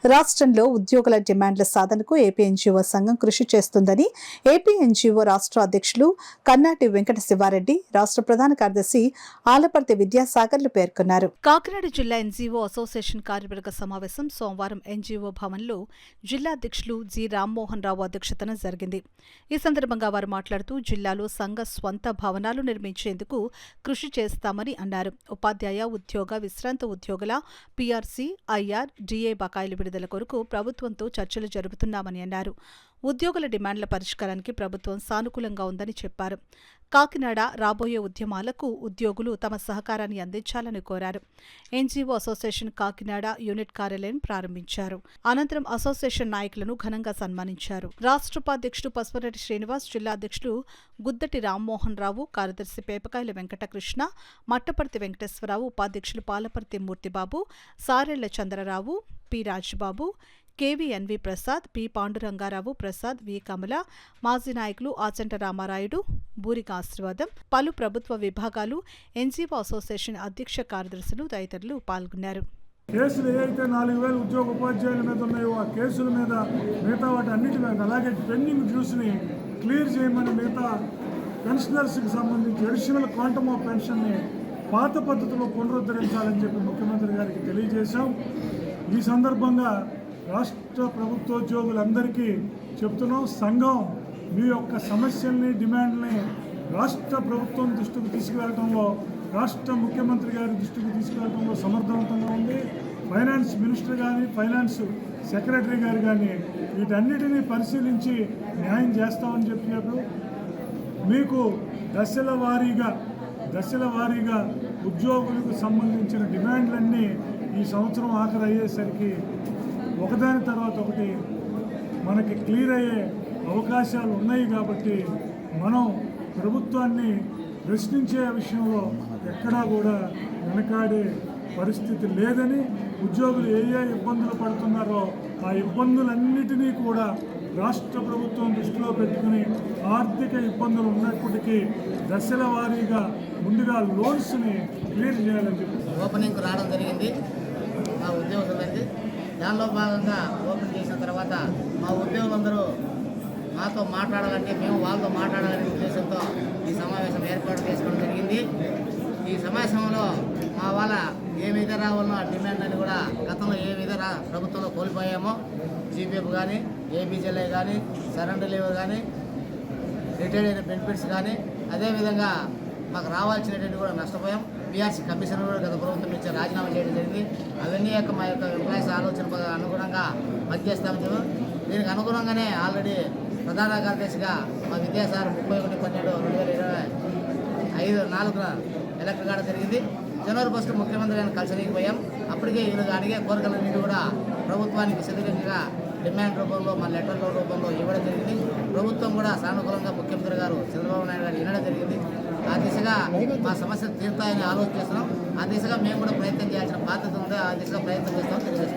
రాష్ట్రంలో ఉద్యోగుల డిమాండ్ల సాధనకు ఏపీ ఎన్జీఓ సంఘం కృషి చేస్తుందని ఏపీ ఎన్జీఓ రాష్ట్ర అధ్యక్షులు కన్నాటి వెంకట శివారెడ్డి, రాష్ట్ర ప్రధాన కార్యదర్శి ఆలపర్తి విద్యాసాగర్లు పేర్కొన్నారు. కాకినాడ జిల్లా ఎన్జీఓ అసోసియేషన్ కార్యవర్గ సమావేశం సోమవారం ఎన్జీఓ భవన్లో జిల్లా అధ్యక్షులు జి రామ్మోహన్ రావు అధ్యక్షతన జరిగింది. ఈ సందర్భంగా వారు మాట్లాడుతూ జిల్లాలో సంఘ స్వంత భవనాలు నిర్మించేందుకు కృషి చేస్తామని అన్నారు. ఉపాధ్యాయ, ఉద్యోగ, విశ్రాంత ఉద్యోగుల పీఆర్సీ, ఐఆర్, డీఏ బకాయిలు విడుదల కొరకు ప్రభుత్వంతో చర్చలు జరుపుతున్నామని అన్నారు. ఉద్యోగుల డిమాండ్ల పరిష్కారానికి ప్రభుత్వం సానుకూలంగా ఉందని చెప్పారు. కాకినాడ రాబోయే ఉద్యమాలకు ఉద్యోగులు తమ సహకారాన్ని అందించాలని కోరారు. ఎన్జీఓ అసోసియేషన్ కాకినాడ యూనిట్ కార్యాలయం ప్రారంభించారు. అనంతరం అసోసియేషన్ నాయకులను ఘనంగా సన్మానించారు. రాష్ట్ర ఉపాధ్యక్షుడు పసుపురెడ్డి శ్రీనివాస్, జిల్లా అధ్యక్షుడు గుద్దటి రామ్మోహన్ రావు, కార్యదర్శి పేపకాయల వెంకటకృష్ణ, మట్టపర్తి వెంకటేశ్వరరావు, ఉపాధ్యక్షులు పాలపర్తి మూర్తిబాబు, సారెళ్ల చంద్రరావు, పి రాజ్బాబు, కేవీఎన్వి ప్రసాద్, పి పాండురంగారావు ప్రసాద్, వి కమల, మాజీ నాయకులు ఆచంట రామారాయుడు, బూరిక ఆశీర్వాదం, పలు ప్రభుత్వ విభాగాలు, ఎన్జీఓ అసోసియేషన్ అధ్యక్ష కార్యదర్శులు తదితరులు పాల్గొన్నారు. కేసులు ఏవైతే 4,000 ఉద్యోగ ఉపాధ్యాయుల మీద ఉన్నాయో ఆ కేసుల మీద మిగతా వాటి అన్నిటి మీద, అలాగే పెండింగ్ డ్యూస్ని క్లియర్ చేయమని, మిగతా పెన్షనర్స్కి సంబంధించి అడిషనల్ క్వాంటమ్ ఆఫ్ పెన్షన్ని పాత పద్ధతిలో పునరుద్ధరించాలని చెప్పి ముఖ్యమంత్రి గారికి తెలియజేశాం. ఈ సందర్భంగా రాష్ట్ర ప్రభుత్వోద్యోగులందరికీ చెప్తున్నాం, సంఘం మీ యొక్క సమస్యల్ని, డిమాండ్ని రాష్ట్ర ప్రభుత్వం దృష్టికి తీసుకువెళ్ళడంలో, రాష్ట్ర ముఖ్యమంత్రి గారి దృష్టికి తీసుకువెళ్ళడంలో సమర్థవంతంగా ఉంది. ఫైనాన్స్ మినిస్టర్ కానీ, ఫైనాన్స్ సెక్రటరీ గారు కానీ వీటన్నిటినీ పరిశీలించి న్యాయం చేస్తామని చెప్పారు. మీకు దశల వారీగా ఉద్యోగులకు సంబంధించిన డిమాండ్లన్నీ ఈ సంవత్సరం ఆఖరు అయ్యేసరికి ఒకదాని తర్వాత ఒకటి మనకి క్లియర్ అయ్యే అవకాశాలు ఉన్నాయి. కాబట్టి మనం ప్రభుత్వాన్ని ప్రశ్నించే విషయంలో ఎక్కడా కూడా వెనకాడే పరిస్థితి లేదని, ఉద్యోగులు ఏ ఇబ్బందులు పడుతున్నారో ఆ ఇబ్బందులన్నిటినీ కూడా రాష్ట్ర ప్రభుత్వం దృష్టిలో పెట్టుకుని, ఆర్థిక ఇబ్బందులు ఉన్నప్పటికీ దశల వారీగా ముందుగా లోన్స్ని క్లియర్ చేయాలని చెప్పి ఓపెనింగ్ రావడం జరిగింది. మా ఉద్యోగులందరికీ దానిలో భాగంగా ఓపెన్ చేసిన తర్వాత మా ఉద్యోగులందరూ మాతో మాట్లాడాలంటే మేము వాళ్ళతో మాట్లాడాలనే ఉద్దేశంతో ఈ సమావేశం ఏర్పాటు చేసుకోవడం జరిగింది. ఈ సమావేశంలో మా వాళ్ళ ఏమైతే రావాలో ఆ డిమాండ్ అని కూడా గతంలో ఏ విధంగా ప్రభుత్వంలో కోల్పోయామో, జీపీఎఫ్ కానీ, ఏబీజీఎల్ఐ కానీ, సరెండర్ లీవర్ కానీ, రిటైర్డ్ అయిన బెనిఫిట్స్ కానీ, అదేవిధంగా మాకు రావాల్సినటువంటి కూడా నష్టపోయాం. పీఆర్సీ కమిషన్ కూడా గత ప్రభుత్వం నుంచి రాజీనామా చేయడం జరిగింది. అవన్నీ మా యొక్క ఎంప్లాయీస్ ఆలోచన అనుగుణంగా పనిచేస్తాము. దీనికి అనుగుణంగానే ఆల్రెడీ ప్రధాన కార్యదర్శిగా మా విద్యాసాగర్ 31/12/2025 ఎలక్ట్ కావడం జరిగింది. జనవరి 1 ముఖ్యమంత్రి గారిని కలిసలేకపోయాం. అప్పటికే వీళ్ళు అడిగే కోరికలన్నింటి కూడా ప్రభుత్వానికి సిద్ధంగా డిమాండ్ రూపంలో, మా లెటర్ల రూపంలో ఇవ్వడం జరిగింది. ప్రభుత్వం కూడా సానుకూలంగా ముఖ్యమంత్రి గారు చంద్రబాబు నాయుడు గారు వినడం జరిగింది. ఆ దిశగా మా సమస్యలు తీరుతాయని ఆలోచిస్తున్నాం. ఆ దిశగా మేము కూడా ప్రయత్నం చేయాల్సిన బాధ్యత ఉంది. ఆ దిశగా ప్రయత్నం చేస్తామని తెలియజేస్తున్నాం.